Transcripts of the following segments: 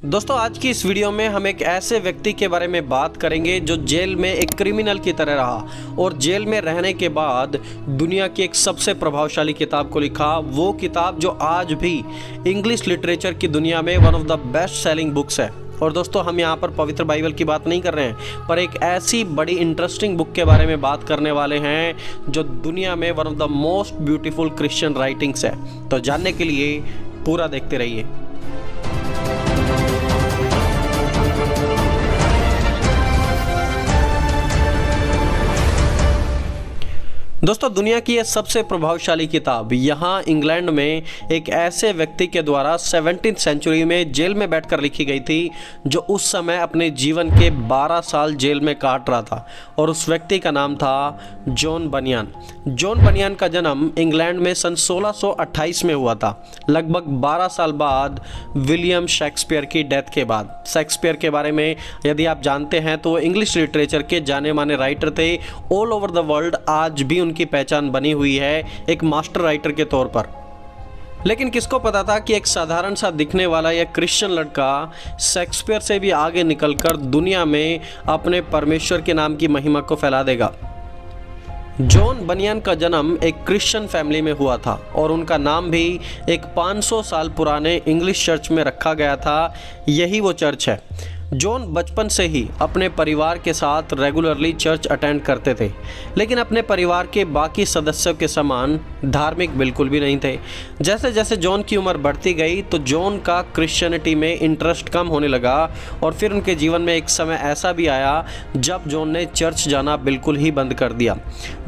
दोस्तों आज की इस वीडियो में हम एक ऐसे व्यक्ति के बारे में बात करेंगे जो जेल में एक क्रिमिनल की तरह रहा और जेल में रहने के बाद दुनिया की एक सबसे प्रभावशाली किताब को लिखा। वो किताब जो आज भी इंग्लिश लिटरेचर की दुनिया में one of the best selling books है। और दोस्तों हम यहाँ पर पवित्र बाइबल की बात नहीं कर रहे हैं, पर एक ऐसी बड़ी इंटरेस्टिंग बुक के बारे में बात करने वाले हैं जो दुनिया में one of the most beautiful Christian writings है। तो जानने के लिए पूरा देखते रहिए। दोस्तों दुनिया की यह सबसे प्रभावशाली किताब यहाँ इंग्लैंड में एक ऐसे व्यक्ति के द्वारा 17th सेंचुरी में जेल में बैठकर लिखी गई थी जो उस समय अपने जीवन के 12 साल जेल में काट रहा था, और उस व्यक्ति का नाम था जॉन बनियान। जॉन बनियान का जन्म इंग्लैंड में सन 1628 में हुआ था, लगभग 12 साल बाद विलियम शेक्सपियर की डेथ के बाद। शेक्सपियर के बारे में यदि आप जानते हैं तो इंग्लिश लिटरेचर के जाने माने राइटर थे। ऑल ओवर द वर्ल्ड आज भी उनकी पहचान बनी हुई है एक मास्टर राइटर के तौर पर। लेकिन किसको पता था कि एक साधारण सा दिखने वाला यह क्रिश्चियन लड़का शेक्सपियर से भी आगे निकलकर दुनिया में अपने परमेश्वर के नाम की महिमा को फैला देगा। जॉन बनियान का जन्म एक क्रिश्चियन फैमिली में हुआ था और उनका नाम भी एक 500 साल पुराने इंग्लिश चर्च में रखा गया था। यही वो चर्च है। जॉन बचपन से ही अपने परिवार के साथ रेगुलरली चर्च अटेंड करते थे, लेकिन अपने परिवार के बाकी सदस्यों के समान धार्मिक बिल्कुल भी नहीं थे। जैसे जैसे जॉन की उम्र बढ़ती गई तो जॉन का क्रिश्चियनिटी में इंटरेस्ट कम होने लगा, और फिर उनके जीवन में एक समय ऐसा भी आया जब जॉन ने चर्च जाना बिल्कुल ही बंद कर दिया।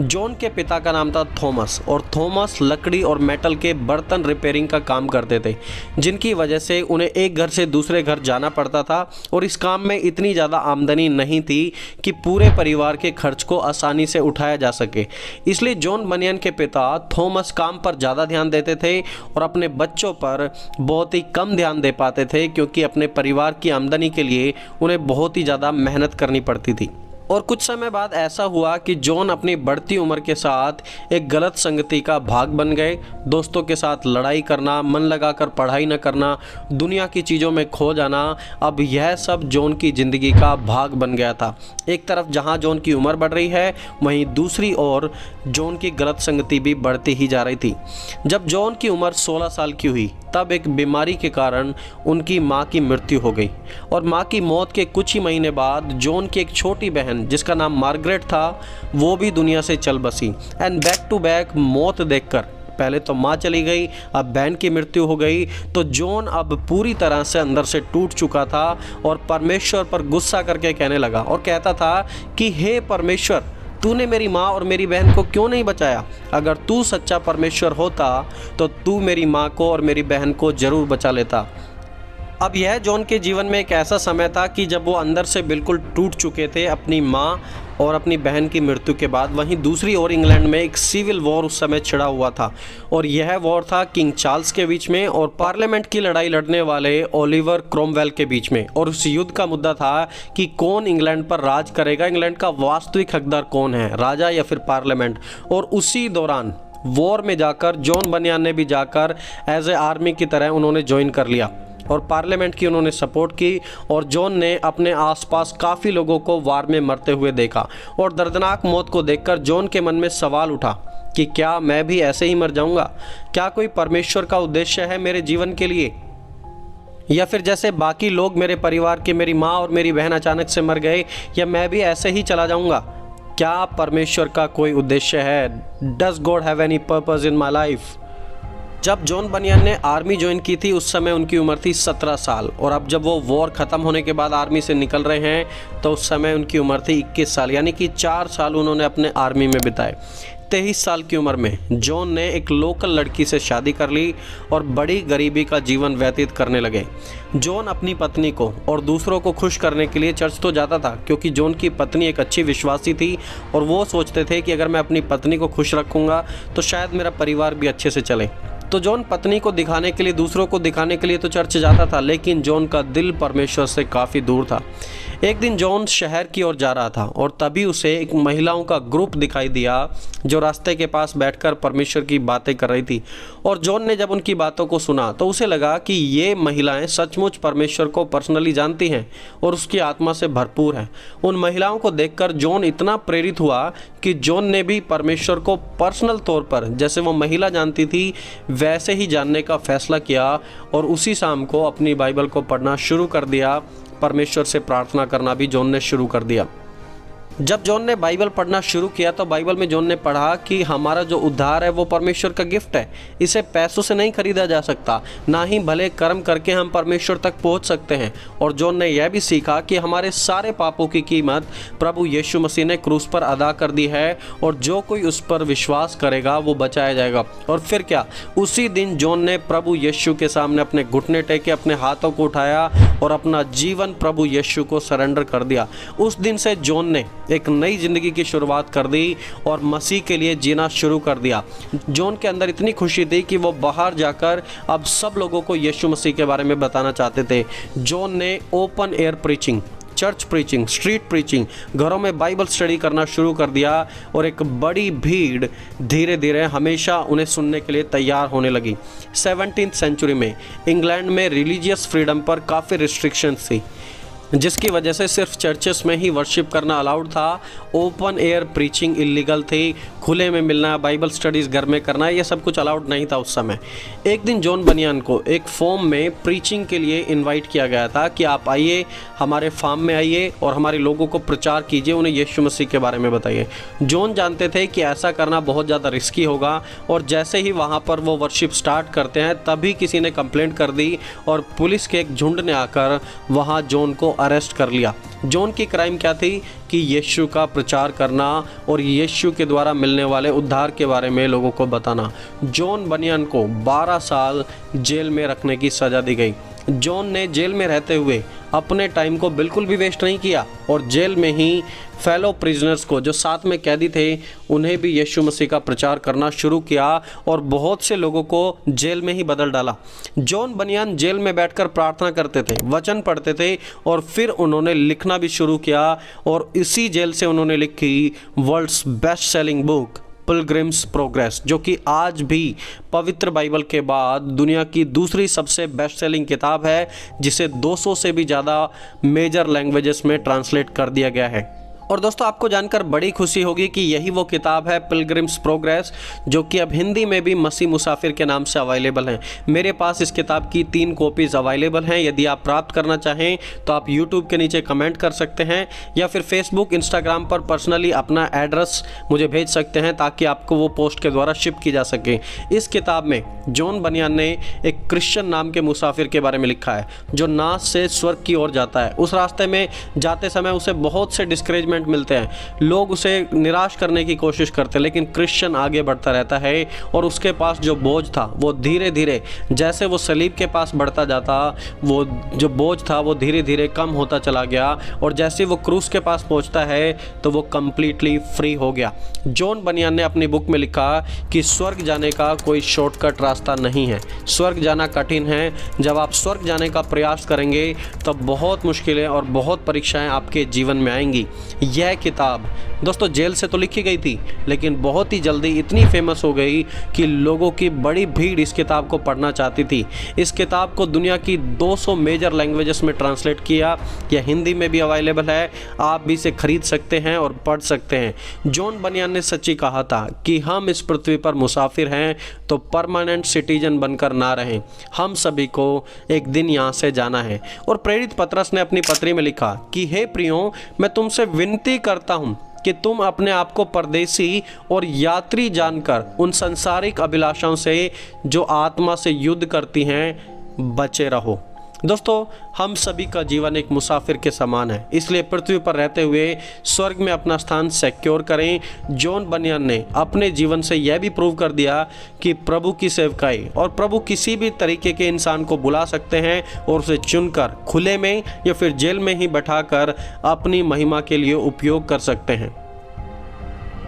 जॉन के पिता का नाम था थॉमस, और थॉमस लकड़ी और मेटल के बर्तन रिपेयरिंग का काम करते थे, जिनकी वजह से उन्हें एक घर से दूसरे घर जाना पड़ता था, और इस काम में इतनी ज़्यादा आमदनी नहीं थी कि पूरे परिवार के खर्च को आसानी से उठाया जा सके। इसलिए जॉन बनियान के पिता थॉमस काम पर ज़्यादा ध्यान देते थे और अपने बच्चों पर बहुत ही कम ध्यान दे पाते थे, क्योंकि अपने परिवार की आमदनी के लिए उन्हें बहुत ही ज़्यादा मेहनत करनी पड़ती थी। और कुछ समय बाद ऐसा हुआ कि जॉन अपनी बढ़ती उम्र के साथ एक गलत संगति का भाग बन गए। दोस्तों के साथ लड़ाई करना, मन लगाकर पढ़ाई न करना, दुनिया की चीज़ों में खो जाना, अब यह सब जॉन की ज़िंदगी का भाग बन गया था। एक तरफ जहां जॉन की उम्र बढ़ रही है, वहीं दूसरी ओर जॉन की गलत संगति भी बढ़ती ही जा रही थी। जब जॉन की उम्र 16 साल की हुई तब एक बीमारी के कारण उनकी मां की मृत्यु हो गई, और मां की मौत के कुछ ही महीने बाद जॉन की एक छोटी बहन जिसका नाम मार्गरेट था वो भी दुनिया से चल बसी। एंड बैक टू बैक मौत देखकर पहले तो माँ चली गई, अब बहन की मृत्यु हो गई, तो जॉन अब पूरी तरह से अंदर से टूट चुका था और परमेश्वर पर गुस्सा करके कहने लगा और कहता था कि हे परमेश्वर, तूने मेरी माँ और मेरी बहन को क्यों नहीं बचाया? अगर तू सच्चा परमेश्वर होता तो तू मेरी माँ को और मेरी बहन को जरूर बचा लेता। अब यह जॉन के जीवन में एक ऐसा समय था कि जब वो अंदर से बिल्कुल टूट चुके थे अपनी माँ और अपनी बहन की मृत्यु के बाद। वहीं दूसरी ओर इंग्लैंड में एक सिविल वॉर उस समय छिड़ा हुआ था, और यह वॉर था किंग चार्ल्स के बीच में और पार्लियामेंट की लड़ाई लड़ने वाले ओलिवर क्रोमवेल के बीच में। और उस युद्ध का मुद्दा था कि कौन इंग्लैंड पर राज करेगा, इंग्लैंड का वास्तविक हकदार कौन है, राजा या फिर पार्लियामेंट। और उसी दौरान वॉर में जाकर जॉन बनियान ने भी जाकर एज ए आर्मी की तरह उन्होंने ज्वाइन कर लिया और पार्लियामेंट की उन्होंने सपोर्ट की, और जॉन ने अपने आसपास काफ़ी लोगों को वार में मरते हुए देखा। और दर्दनाक मौत को देखकर जॉन के मन में सवाल उठा कि क्या मैं भी ऐसे ही मर जाऊंगा? क्या कोई परमेश्वर का उद्देश्य है मेरे जीवन के लिए? या फिर जैसे बाकी लोग मेरे परिवार के, मेरी माँ और मेरी बहन अचानक से मर गए, या मैं भी ऐसे ही चला जाऊंगा? क्या परमेश्वर का कोई उद्देश्य है? Does God have any purpose in my life? जब जॉन बनियान ने आर्मी ज्वाइन की थी उस समय उनकी उम्र थी 17 साल, और अब जब वो वॉर ख़त्म होने के बाद आर्मी से निकल रहे हैं तो उस समय उनकी उम्र थी 21 साल, यानी कि 4 साल उन्होंने अपने आर्मी में बिताए। 23 साल की उम्र में जॉन ने एक लोकल लड़की से शादी कर ली और बड़ी गरीबी का जीवन व्यतीत करने लगे। जॉन अपनी पत्नी को और दूसरों को खुश करने के लिए चर्च तो जाता था, क्योंकि जॉन की पत्नी एक अच्छी विश्वासी थी और वो सोचते थे कि अगर मैं अपनी पत्नी को खुश रखूँगा तो शायद मेरा परिवार भी अच्छे से चले। तो जॉन पत्नी को दिखाने के लिए, दूसरों को दिखाने के लिए तो चर्च जाता था, लेकिन जॉन का दिल परमेश्वर से काफ़ी दूर था। एक दिन जॉन शहर की ओर जा रहा था और तभी उसे एक महिलाओं का ग्रुप दिखाई दिया जो रास्ते के पास बैठकर परमेश्वर की बातें कर रही थी। और जॉन ने जब उनकी बातों को सुना तो उसे लगा कि ये महिलाएं सचमुच परमेश्वर को पर्सनली जानती हैं और उसकी आत्मा से भरपूर हैं। उन महिलाओं को देखकर जॉन इतना प्रेरित हुआ कि जॉन ने भी परमेश्वर को पर्सनल तौर पर जैसे वो महिला जानती थी वैसे ही जानने का फैसला किया और उसी शाम को अपनी बाइबल को पढ़ना शुरू कर दिया। परमेश्वर से प्रार्थना करना भी जॉन ने शुरू कर दिया। जब जॉन ने बाइबल पढ़ना शुरू किया तो बाइबल में जॉन ने पढ़ा कि हमारा जो उद्धार है वो परमेश्वर का गिफ्ट है, इसे पैसों से नहीं खरीदा जा सकता, ना ही भले कर्म करके हम परमेश्वर तक पहुंच सकते हैं। और जॉन ने यह भी सीखा कि हमारे सारे पापों की कीमत प्रभु यीशु मसीह ने क्रूस पर अदा कर दी है और जो कोई उस पर विश्वास करेगा वो बचाया जाएगा। और फिर क्या, उसी दिन जॉन ने प्रभु यीशु के सामने अपने घुटने टेके, अपने हाथों को उठाया और अपना जीवन प्रभु यीशु को सरेंडर कर दिया। उस दिन से जॉन ने एक नई जिंदगी की शुरुआत कर दी और मसीह के लिए जीना शुरू कर दिया। जॉन के अंदर इतनी खुशी थी कि वो बाहर जाकर अब सब लोगों को यीशु मसीह के बारे में बताना चाहते थे। जॉन ने open air preaching, church preaching, street preaching, घरों में बाइबल स्टडी करना शुरू कर दिया और एक बड़ी भीड़ धीरे धीरे हमेशा उन्हें सुनने के लिए तैयार होने लगी। 17th सेंचुरी में इंग्लैंड में रिलीजियस फ्रीडम पर काफ़ी रिस्ट्रिक्शंस थी, जिसकी वजह से सिर्फ चर्चेस में ही वर्शिप करना अलाउड था। ओपन एयर प्रीचिंग इलीगल थी, खुले में मिलना, बाइबल स्टडीज़ घर में करना, ये सब कुछ अलाउड नहीं था उस समय। एक दिन जॉन बनियान को एक फॉर्म में प्रीचिंग के लिए इनवाइट किया गया था कि आप आइए, हमारे फार्म में आइए और हमारे लोगों को प्रचार कीजिए, उन्हें यीशु मसीह के बारे में बताइए। जॉन जानते थे कि ऐसा करना बहुत ज़्यादा रिस्की होगा और जैसे ही वहाँ पर वो वर्शिप स्टार्ट करते हैं तभी किसी ने कंप्लेंट कर दी और पुलिस के एक झुंड ने आकर वहाँ जॉन को अरेस्ट कर लिया। जॉन की क्राइम क्या थी कि यीशु का प्रचार करना और यीशु के द्वारा मिलने वाले उद्धार के बारे में लोगों को बताना। जॉन बनियान को 12 साल जेल में रखने की सज़ा दी गई। जॉन ने जेल में रहते हुए अपने टाइम को बिल्कुल भी वेस्ट नहीं किया और जेल में ही फेलो प्रिजनर्स को, जो साथ में कैदी थे, उन्हें भी यीशु मसीह का प्रचार करना शुरू किया और बहुत से लोगों को जेल में ही बदल डाला। जॉन बनियान जेल में बैठकर प्रार्थना करते थे, वचन पढ़ते थे और फिर उन्होंने लिखना भी शुरू किया और इसी जेल से उन्होंने लिखी world's best selling book pilgrim's progress, जो कि आज भी पवित्र बाइबल के बाद दुनिया की दूसरी सबसे बेस्ट सेलिंग किताब है, जिसे 200 से भी ज़्यादा मेजर लैंग्वेजेस में ट्रांसलेट कर दिया गया है। और दोस्तों, आपको जानकर बड़ी खुशी होगी कि यही वो किताब है पिलग्रिम्स प्रोग्रेस, जो कि अब हिंदी में भी मसीह मुसाफिर के नाम से अवेलेबल है। मेरे पास इस किताब की 3 कॉपीज़ अवेलेबल हैं। यदि आप प्राप्त करना चाहें तो आप YouTube के नीचे कमेंट कर सकते हैं या फिर फेसबुक, इंस्टाग्राम पर पर्सनली अपना एड्रेस मुझे भेज सकते हैं ताकि आपको वो पोस्ट के द्वारा शिप की जा सके। इस किताब में जॉन बनियान ने एक क्रिश्चियन नाम के मुसाफिर के बारे में लिखा है जो नास से स्वर्ग की ओर जाता है। उस रास्ते में जाते समय उसे बहुत से डिस्करेजमेंट मिलते हैं, लोग उसे निराश करने की कोशिश करते हैं, लेकिन क्रिश्चियन आगे बढ़ता रहता है और उसके पास जो बोझ था वो धीरे धीरे, जैसे वो सलीब के पास बढ़ता जाता, वो जो बोझ था वो धीरे धीरे कम होता चला गया और जैसे वो क्रूस के पास पहुंचता है तो वो कंप्लीटली फ्री हो गया। जॉन बनियान ने अपनी बुक में लिखा कि स्वर्ग जाने का कोई शॉर्टकट रास्ता नहीं है, स्वर्ग जाना कठिन है। जब आप स्वर्ग जाने का प्रयास करेंगे तब बहुत मुश्किलें और बहुत परीक्षाएं आपके जीवन में आएंगी। यह किताब दोस्तों जेल से तो लिखी गई थी, लेकिन बहुत ही जल्दी इतनी फेमस हो गई कि लोगों की बड़ी भीड़ इस किताब को पढ़ना चाहती थी। इस किताब को दुनिया की 200 मेजर लैंग्वेजेस में ट्रांसलेट किया, यह हिंदी में भी अवेलेबल है, आप भी इसे खरीद सकते हैं और पढ़ सकते हैं। जॉन बनियान ने सच्ची कहा था कि हम इस पृथ्वी पर मुसाफिर हैं तो परमानेंट सिटीजन बनकर ना रहें, हम सभी को एक दिन यहाँ से जाना है। और प्रेरित पतरस ने अपनी पत्री में लिखा कि हे प्रियो, मैं तुमसे विनती करता हूँ कि तुम अपने आप को परदेसी और यात्री जानकर उन सांसारिक अभिलाषाओं से जो आत्मा से युद्ध करती हैं बचे रहो। दोस्तों, हम सभी का जीवन एक मुसाफिर के समान है, इसलिए पृथ्वी पर रहते हुए स्वर्ग में अपना स्थान सिक्योर करें। जॉन बनियान ने अपने जीवन से यह भी प्रूव कर दिया कि प्रभु की सेवकाई और प्रभु किसी भी तरीके के इंसान को बुला सकते हैं और उसे चुनकर खुले में या फिर जेल में ही बैठाकर अपनी महिमा के लिए उपयोग कर सकते हैं।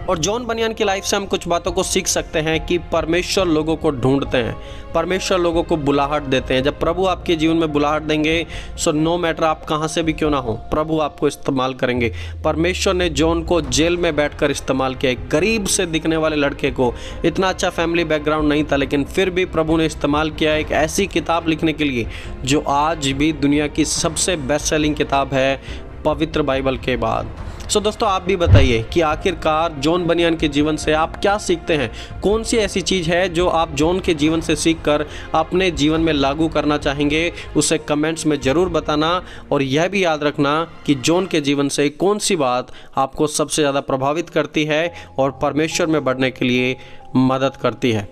और जॉन बनियान की लाइफ से हम कुछ बातों को सीख सकते हैं कि परमेश्वर लोगों को ढूंढते हैं, परमेश्वर लोगों को बुलाहट देते हैं। जब प्रभु आपके जीवन में बुलाहट देंगे, सो नो मैटर आप कहाँ से भी क्यों ना हो, प्रभु आपको इस्तेमाल करेंगे। परमेश्वर ने जॉन को जेल में बैठकर इस्तेमाल किया। एक गरीब से दिखने वाले लड़के को, इतना अच्छा फैमिली बैकग्राउंड नहीं था, लेकिन फिर भी प्रभु ने इस्तेमाल किया एक ऐसी किताब लिखने के लिए जो आज भी दुनिया की सबसे बेस्ट सेलिंग किताब है पवित्र बाइबल के बाद। सो दोस्तों, आप भी बताइए कि आखिरकार जॉन बनियान के जीवन से आप क्या सीखते हैं। कौन सी ऐसी चीज़ है जो आप जॉन के जीवन से सीखकर अपने जीवन में लागू करना चाहेंगे, उसे कमेंट्स में ज़रूर बताना। और यह भी याद रखना कि जॉन के जीवन से कौन सी बात आपको सबसे ज़्यादा प्रभावित करती है और परमेश्वर में बढ़ने के लिए मदद करती है।